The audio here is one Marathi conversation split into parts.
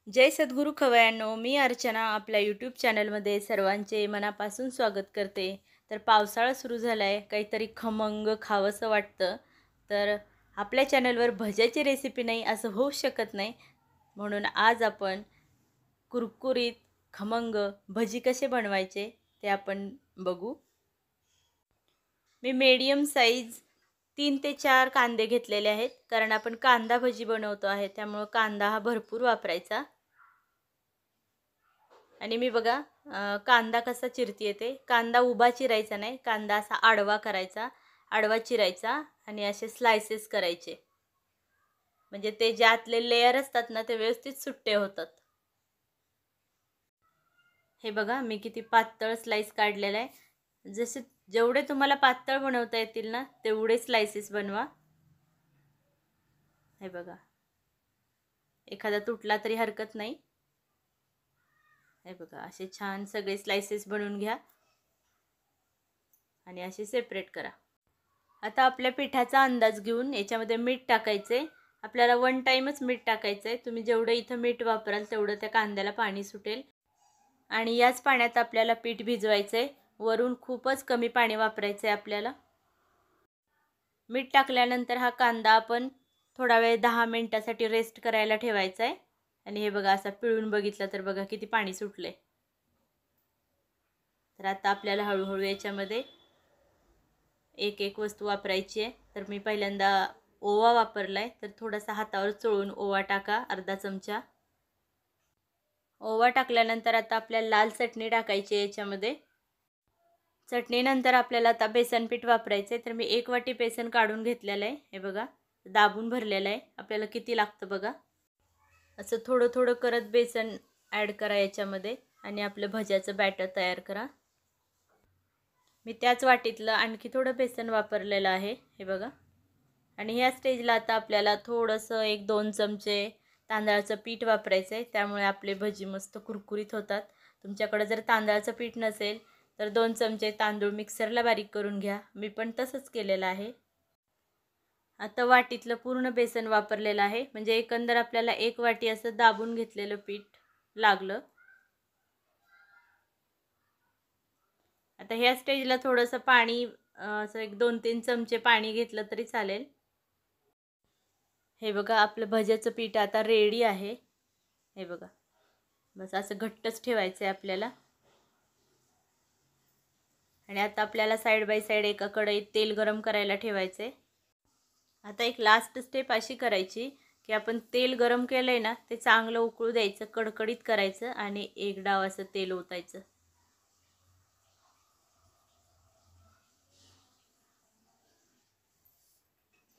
जय सद्गुरू खवयांनो, मी अर्चना आपल्या यूट्यूब चॅनलमध्ये सर्वांचे मनापासून स्वागत करते. तर पावसाळा सुरू झाला आहे, काहीतरी खमंग खावंसं वाटतं. तर आपल्या चॅनलवर भज्याची रेसिपी नाही असं होऊ शकत नाही. म्हणून आज आपण कुरकुरीत खमंग भजी कसे बनवायचे ते आपण बघू. मी मीडियम साईज 3 ते 4 कांदे घेतलेले आहेत, कारण आपण कांदा भजी बनवतो आहे, त्यामुळे कांदा हा भरपूर वापरायचा. आणि मी बघा कांदा कसा चिरते ते. कांदा उभा चिरायचा नाही, कांदा असा आडवा करायचा, आडवा चिरायचा आणि असे स्लायसेस करायचे. म्हणजे ते ज्यातले लेयर असतात ना ते व्यवस्थित सुट्टे होतात. हे बघा मी किती पातळ स्लाइस काढलेला आहे. जसे जेवढे तुम्हाला पातळ बनवता येतील ना तेवढे स्लाइसेस बनवा. हे बघा, एखादा तुटला तरी हरकत नाही. हे बघा असे छान सगळे स्लाइसेस बनवून घ्या आणि असे सेपरेट करा. आता आपल्या पिठाचा अंदाज घेऊन याच्यामध्ये मीठ टाकायचे. आपल्याला वन टाइमच मीठ टाकायचं आहे. तुम्ही जेवढं इथं मीठ वापराल तेवढं त्या कांद्याला पाणी सुटेल. आणि याच पाण्यात आपल्याला पीठ भिजवायचं आहे. वरून खूपच कमी पाणी वापरायचं आहे आपल्याला. मीठ टाकल्यानंतर हा कांदा आपण थोडा वेळ 10 मिनिटासाठी रेस्ट करायला ठेवायचा आहे. आणि हे बघा असा पिळून बघितलं तर बघा किती पाणी सुटले. तर आता आपल्याला हळूहळू याच्यामध्ये एक एक वस्तू वापरायची आहे. तर मी पहिल्यांदा ओवा वापरलाय, तर थोडासा हातावर चोळून ओवा टाका, अर्धा चमचा. ओवा टाकल्यानंतर आता आपल्याला लाल चटणी टाकायची आहे याच्यामध्ये. चटणीनंतर आपल्याला आता बेसन पीठ वापरायचं आहे. तर मी 1 वाटी बेसन काढून घेतलेलं आहे. हे बघा दाबून भरलेलं आहे. आपल्याला किती लागतं बघा. असं थोडं थोडं करत बेसन ॲड करा याच्यामध्ये आणि आपलं भज्याचं बॅटर तयार करा. मी त्याच वाटीतलं आणखी थोडं बेसन वापरलेलं आहे. हे बघा. आणि ह्या स्टेजला आता आपल्याला थोडंसं 1-2 चमचे तांदळाचं पीठ वापरायचं आहे. त्यामुळे आपले भजी मस्त कुरकुरीत होतात. तुमच्याकडे जर तांदळाचं पीठ नसेल तर 2 चमचे तांदूळ मिक्सरला बारीक करून घ्या. मी पण तसंच केलेलं आहे. आता वाटीतलं पूर्ण बेसन वापरलेलं आहे. म्हणजे एकंदर आपल्याला 1 वाटी असं दाबून घेतलेलं पीठ लागलं. आता ह्या स्टेजला थोडंसं पाणी असं 1-2-3 चमचे पाणी घेतलं तरी चालेल. हे बघा आपलं भज्याचं पीठ आता रेडी आहे. हे बघा बस असं घट्टच ठेवायचं आहे आपल्याला. आणि आता आपल्याला साईड बाय साईड एका कढईत तेल गरम करायला ठेवायचं आहे. आता एक लास्ट स्टेप अशी करायची की आपण तेल गरम केलं आहे ना ते चांगलं उकळू द्यायचं, कडकडीत करायचं आणि एक डाव असं तेल ओतायचं.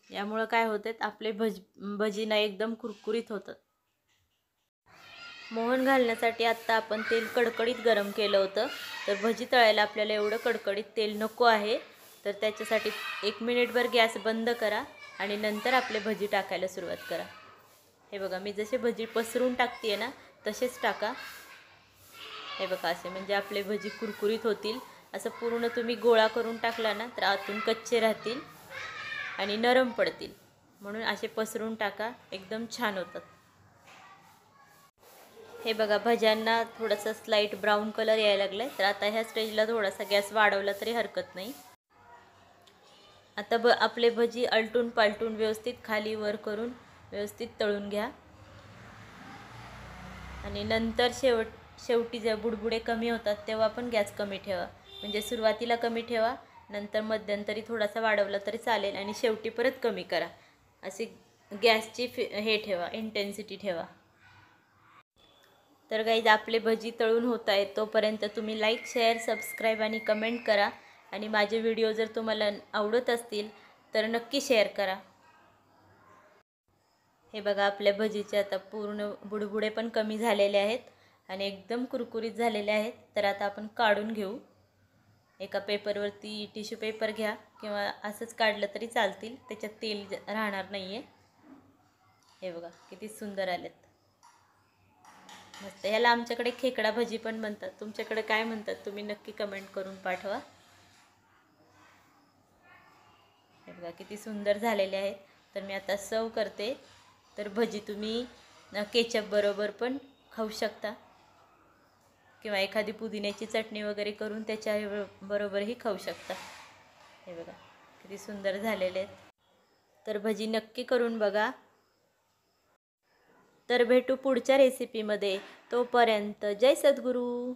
यामुळे काय होतं आपले भजीना एकदम कुरकुरीत होतात. मोहन घालण्यासाठी आत्ता आपण तेल कडकडीत गरम केलं होतं. तर भजी तळायला आपल्याला एवढं कडकडीत तेल नको आहे. तर त्याच्यासाठी 1 मिनिटभर गॅस बंद करा आणि नंतर आपले भजी टाकायला सुरुवात करा. हे बघा मी जसे भजी पसरून टाकते ना तसेच टाका. हे बघा असे म्हणजे आपले भजी कुरकुरीत होतील. असं पूर्ण तुम्ही गोळा करून टाकला ना तर आतून कच्चे राहतील आणि नरम पडतील. म्हणून असे पसरून टाका, एकदम छान होतात. हे बघा भज्यांना थोडासा स्लाइट ब्राऊन कलर यायला लागला आहे. तर आता ह्या स्टेजला थोडासा गॅस वाढवला तरी हरकत नाही. आता आपले भजी अलटून पालटून व्यवस्थित खाली वर करून व्यवस्थित तळून घ्या. आणि नंतर शेवटी जे बुडबुडे कमी होतात तेव्हा पण गॅस कमी ठेवा. म्हणजे सुरुवातीला कमी ठेवा, नंतर मध्यंतरी थोडासा वाढवला तरी चालेल आणि शेवटी परत कमी करा. अशी गॅसची हे ठेवा, इंटेन्सिटी ठेवा. तर गाईज आपले भजी तळून होत आहेत तोपर्यंत तुम्ही लाईक, शेअर, सबस्क्राईब आणि कमेंट करा. आणि माझे व्हिडिओ जर तुम्हाला आवडत असतील तर नक्की शेअर करा. हे बघा आपल्या भजीचे आता पूर्ण बुडबुडे पण कमी झालेले आहेत आणि एकदम कुरकुरीत झालेले आहेत. तर आता आपण काढून घेऊ. एका पेपरवरती टिश्यू पेपर घ्या किंवा असंच काढलं तरी चालतील, त्याच्यात तेल राहणार नाही आहे. हे बघा किती सुंदर आलेत, मस्त. ह्याला आमच्याकडे खेकडा भजी पण म्हणतात. तुमच्याकडे काय म्हणतात तुम्ही नक्की कमेंट करून पाठवा. हे बघा किती सुंदर झालेले आहेत. तर मी आता सर्व करते. तर भजी तुम्ही केचप बरोबर पण खाऊ शकता किंवा एखादी पुदिन्याची चटणी वगैरे करून त्याच्या बरोबरही खाऊ शकता. हे बघा किती सुंदर झालेले आहेत. तर भजी नक्की करून बघा. तर भेटू पुढच्या रेसिपीमध्ये. तोपर्यंत जय सद्गुरू.